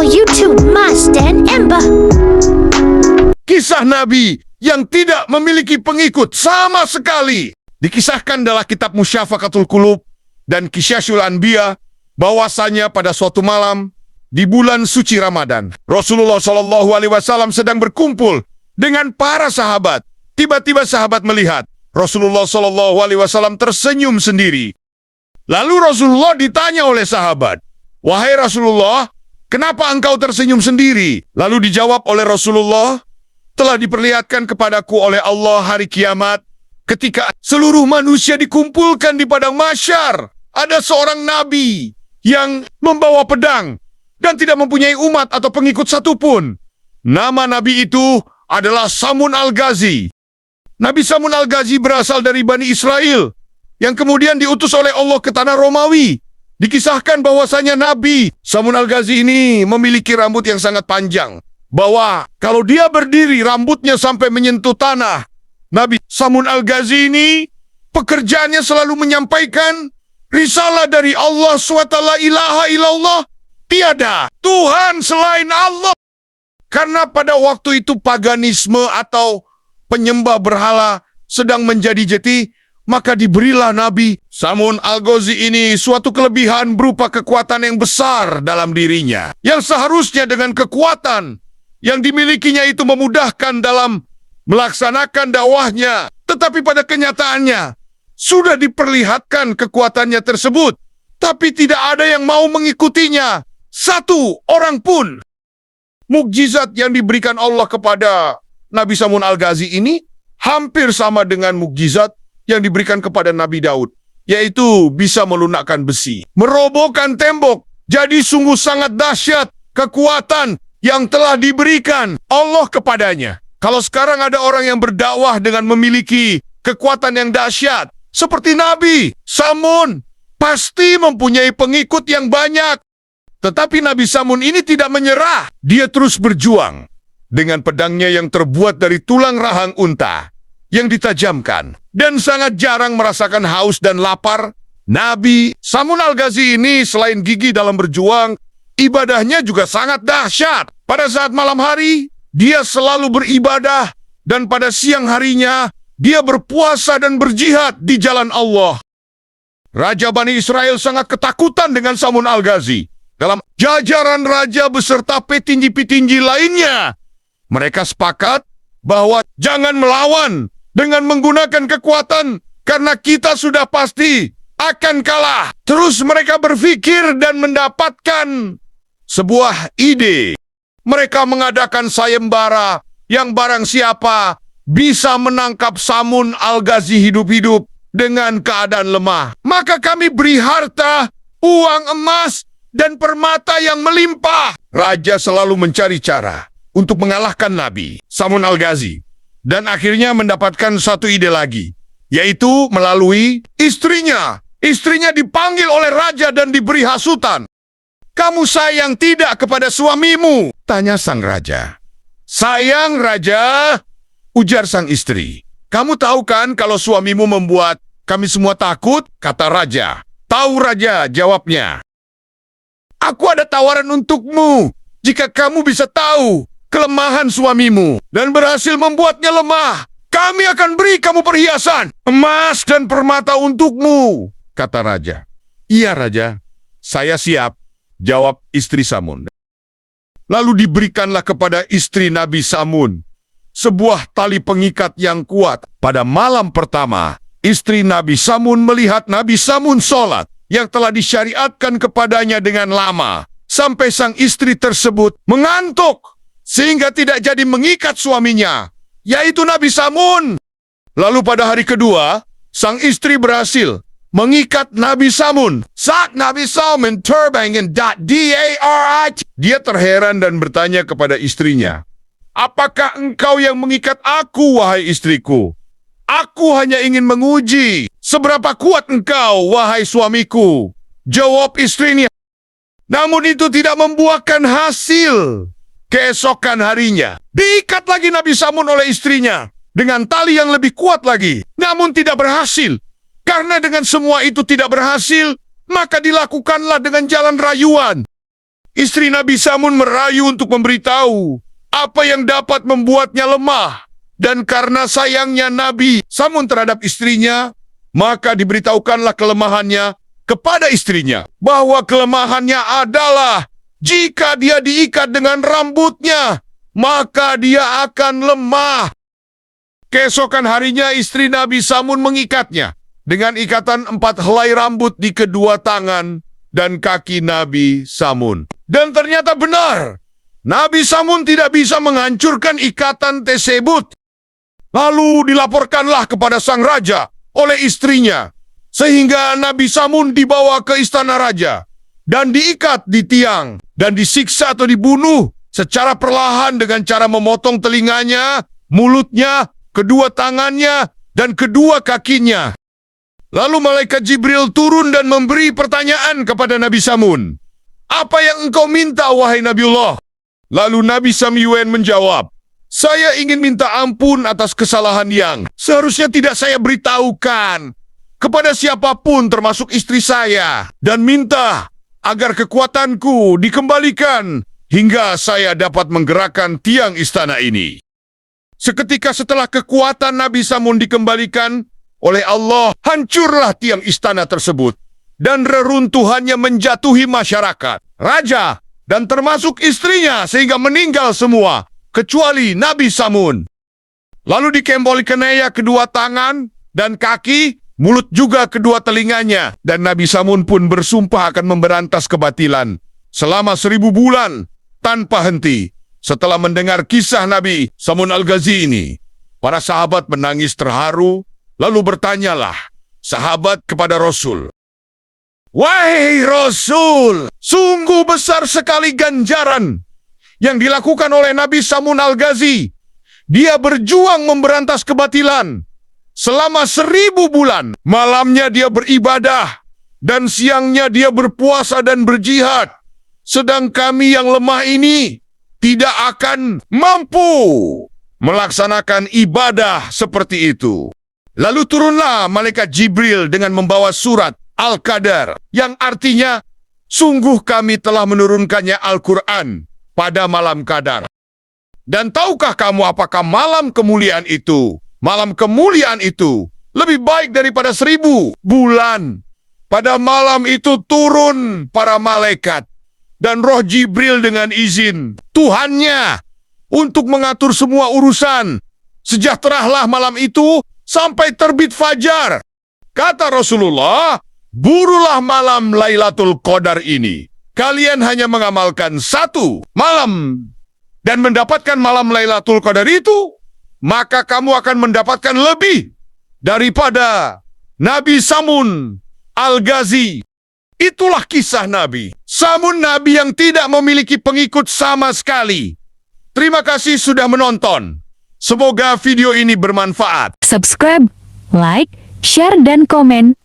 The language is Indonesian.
channel YouTube Mas dan Ember. Kisah Nabi yang tidak memiliki pengikut sama sekali dikisahkan dalam kitab Musyafaqatul Qulub dan Qisasul Anbiya bahwasanya pada suatu malam di bulan suci Ramadan, Rasulullah SAW sedang berkumpul dengan para sahabat. Tiba-tiba sahabat melihat Rasulullah SAW tersenyum sendiri. Lalu Rasulullah ditanya oleh sahabat, "Wahai Rasulullah, kenapa engkau tersenyum sendiri?" Lalu dijawab oleh Rasulullah, "Telah diperlihatkan kepadaku oleh Allah hari kiamat, ketika seluruh manusia dikumpulkan di padang mahsyar, ada seorang nabi yang membawa pedang dan tidak mempunyai umat atau pengikut satupun. Nama nabi itu adalah Samun Al-Ghazi. Nabi Samun Al-Ghazi berasal dari Bani Israel, yang kemudian diutus oleh Allah ke tanah Romawi. Dikisahkan bahwasanya Nabi Samun Al-Ghazi ini memiliki rambut yang sangat panjang, bahwa kalau dia berdiri rambutnya sampai menyentuh tanah. Nabi Samun Al-Ghazi ini pekerjaannya selalu menyampaikan risalah dari Allah SWT, la ilaha illallah, tiada Tuhan selain Allah. Karena pada waktu itu paganisme atau penyembah berhala sedang menjadi jeti, maka diberilah Nabi Samun Al-Ghazi ini suatu kelebihan berupa kekuatan yang besar dalam dirinya, yang seharusnya dengan kekuatan yang dimilikinya itu memudahkan dalam melaksanakan dakwahnya. Tetapi pada kenyataannya sudah diperlihatkan kekuatannya tersebut, tapi tidak ada yang mau mengikutinya, satu orang pun. Mukjizat yang diberikan Allah kepada Nabi Samun Al-Ghazi ini hampir sama dengan mukjizat yang diberikan kepada Nabi Daud, yaitu bisa melunakkan besi, merobohkan tembok. Jadi sungguh sangat dahsyat kekuatan yang telah diberikan Allah kepadanya. Kalau sekarang ada orang yang berdakwah dengan memiliki kekuatan yang dahsyat seperti Nabi Samun, pasti mempunyai pengikut yang banyak. Tetapi Nabi Samun ini tidak menyerah. Dia terus berjuang dengan pedangnya yang terbuat dari tulang rahang unta yang ditajamkan, dan sangat jarang merasakan haus dan lapar. Nabi Samun Al-Ghazi ini selain gigih dalam berjuang, ibadahnya juga sangat dahsyat. Pada saat malam hari, dia selalu beribadah, dan pada siang harinya, dia berpuasa dan berjihad di jalan Allah. Raja Bani Israel sangat ketakutan dengan Samun Al-Ghazi. Dalam jajaran raja beserta petinggi-petinggi lainnya, mereka sepakat bahwa jangan melawan dengan menggunakan kekuatan, karena kita sudah pasti akan kalah. Terus mereka berpikir dan mendapatkan sebuah ide. Mereka mengadakan sayembara yang barang siapa bisa menangkap Samun Al-Ghazi hidup-hidup dengan keadaan lemah, maka kami beri harta, uang emas, dan permata yang melimpah. Raja selalu mencari cara untuk mengalahkan Nabi Samun Al-Ghazi, dan akhirnya mendapatkan satu ide lagi, yaitu melalui istrinya. Istrinya dipanggil oleh raja dan diberi hasutan. "Kamu sayang tidak kepada suamimu?" tanya sang raja. "Sayang, Raja," ujar sang istri. "Kamu tahu kan kalau suamimu membuat kami semua takut?" kata raja. "Tahu, Raja," jawabnya. "Aku ada tawaran untukmu. Jika kamu bisa tahu kelemahan suamimu dan berhasil membuatnya lemah, kami akan beri kamu perhiasan, emas dan permata untukmu," kata raja. "Iya, Raja, saya siap," jawab istri Samun. Lalu diberikanlah kepada istri Nabi Samun sebuah tali pengikat yang kuat. Pada malam pertama, istri Nabi Samun melihat Nabi Samun sholat yang telah disyariatkan kepadanya dengan lama, sampai sang istri tersebut mengantuk sehingga tidak jadi mengikat suaminya, yaitu Nabi Samun. Lalu pada hari kedua, sang istri berhasil mengikat Nabi Samun. Saat Nabi Samun terbang .d-a-r-i. Dia terheran dan bertanya kepada istrinya, "Apakah engkau yang mengikat aku, wahai istriku? Aku hanya ingin menguji seberapa kuat engkau, wahai suamiku," jawab istrinya. Namun itu tidak membuahkan hasil. Keesokan harinya, diikat lagi Nabi Samun oleh istrinya dengan tali yang lebih kuat lagi, namun tidak berhasil. Karena dengan semua itu tidak berhasil, maka dilakukanlah dengan jalan rayuan. Istri Nabi Samun merayu untuk memberitahu apa yang dapat membuatnya lemah. Dan karena sayangnya Nabi Samun terhadap istrinya, maka diberitahukanlah kelemahannya kepada istrinya. Bahwa kelemahannya adalah jika dia diikat dengan rambutnya, maka dia akan lemah. Keesokan harinya istri Nabi Samun mengikatnya dengan ikatan 4 helai rambut di kedua tangan dan kaki Nabi Samun. Dan ternyata benar, Nabi Samun tidak bisa menghancurkan ikatan tersebut. Lalu dilaporkanlah kepada sang raja oleh istrinya, sehingga Nabi Samun dibawa ke istana raja dan diikat di tiang dan disiksa atau dibunuh secara perlahan dengan cara memotong telinganya, mulutnya, kedua tangannya, dan kedua kakinya. Lalu malaikat Jibril turun dan memberi pertanyaan kepada Nabi Samun. Apa yang engkau minta, wahai Nabiullah? Lalu Nabi Samyuan menjawab, saya ingin minta ampun atas kesalahan yang seharusnya tidak saya beritahukan kepada siapapun termasuk istri saya, dan minta agar kekuatanku dikembalikan hingga saya dapat menggerakkan tiang istana ini. Seketika setelah kekuatan Nabi Samun dikembalikan oleh Allah, hancurlah tiang istana tersebut dan reruntuhannya menjatuhi masyarakat, raja, dan termasuk istrinya sehingga meninggal semua, kecuali Nabi Samun. Lalu dikembalikannya kedua tangan dan kaki, mulut juga kedua telinganya, dan Nabi Samun pun bersumpah akan memberantas kebatilan selama 1000 bulan tanpa henti. Setelah mendengar kisah Nabi Samun Al-Ghazi ini, para sahabat menangis terharu, lalu bertanyalah sahabat kepada Rasul, wahai Rasul, sungguh besar sekali ganjaran yang dilakukan oleh Nabi Samun Al-Ghazi. Dia berjuang memberantas kebatilan selama 1000 bulan. Malamnya dia beribadah dan siangnya dia berpuasa dan berjihad. Sedang kami yang lemah ini tidak akan mampu melaksanakan ibadah seperti itu. Lalu turunlah malaikat Jibril dengan membawa surat Al-Qadar, yang artinya, sungguh kami telah menurunkannya Al-Quran pada malam Qadar. Dan tahukah kamu apakah malam kemuliaan itu? Malam kemuliaan itu lebih baik daripada 1000 bulan. Pada malam itu turun para malaikat dan roh Jibril dengan izin Tuhannya untuk mengatur semua urusan. Sejahteralah malam itu sampai terbit fajar. Kata Rasulullah, burulah malam Lailatul Qadar ini. Kalian hanya mengamalkan 1 malam dan mendapatkan malam Lailatul Qadar itu, maka kamu akan mendapatkan lebih daripada Nabi Samun Al-Ghazi. Itulah kisah Nabi Samun, Nabi yang tidak memiliki pengikut sama sekali. Terima kasih sudah menonton. Semoga video ini bermanfaat. Subscribe, like, share, dan komen